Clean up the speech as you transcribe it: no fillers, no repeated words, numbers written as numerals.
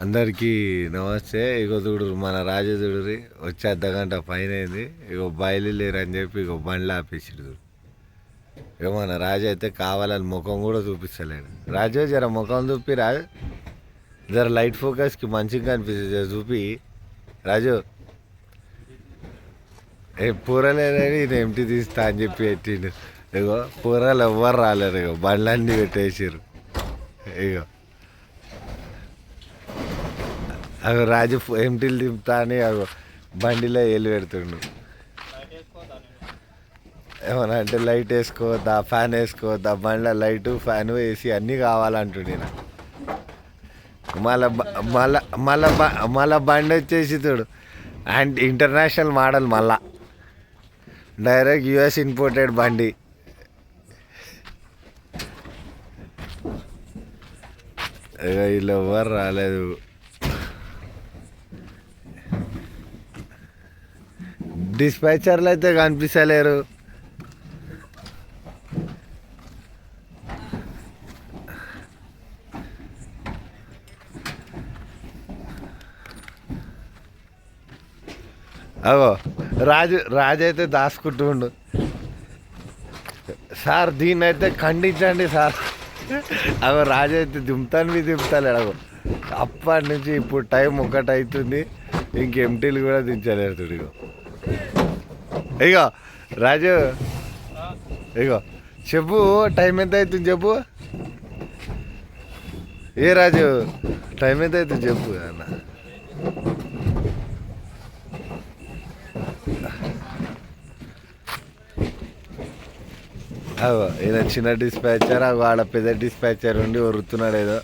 అందరికీ నమస్తే. ఇగో చూడు మన రాజు చూడురి వచ్చి అర్ధగంట పైన అయింది. ఇగో బయలు లేరని చెప్పి ఇగో బండ్లు ఆపేసిడు చూడు. ఇగో మన రాజు అయితే కావాలని ముఖం కూడా చూపిస్తలేడు. రాజు జర ముఖం చూపి రాజు, జర లైట్ ఫోకస్కి మంచిగా కనిపిస్తుంది, జర చూపి రాజు. పూరలేదని ఇది ఎంటి తీస్తా అని చెప్పి పెట్టిండు. ఇగో పూరలు ఎవ్వరు రాలేరు, ఇగో బండ్లన్నీ పెట్టేసారు. ఇగో అవి రాజు ఎంటీలు దింపుతా అని అవి బండిలో వేలు పెడుతుండు. ఏమన్నా అంటే లైట్ వేసుకోవద్దా, ఫ్యాన్ వేసుకోవద్దా, బండిలో లైటు ఫ్యాన్ వేసి అన్నీ కావాలంటుండే. మళ్ళా మళ్ళా మళ్ళా మళ్ళా బండి వచ్చేసి చూడు అండ్ ఇంటర్నేషనల్ మోడల్, మళ్ళా డైరెక్ట్ యుఎస్ ఇంపోర్టెడ్ బండి. వీళ్ళు ఎవ్వరు రాలేదు. డిస్పాచర్లు అయితే కనిపిస్తలేరు. అగో రాజు అయితే దాచుకుంటుండు. సార్ దీన్ని అయితే ఖండించండి సార్. అగో రాజు అయితే దింపుతాలేడు. అగో అప్పటి నుంచి ఇప్పుడు టైం 1 అవుతుంది, ఇంకెంటీలు కూడా దించలేడు. ఇగో రాజు, ఇగో చెప్పు టైం ఎంత అవుతుంది చెప్పు. ఏ రాజు టైం ఎంత అవుతుంది చెప్పు అన్న. అగో ఈయన చిన్న డిస్పాచర్, అగో ఆడ పెద్ద డిస్పాచర్ ఉండి వరుతున్నాడు ఏదో.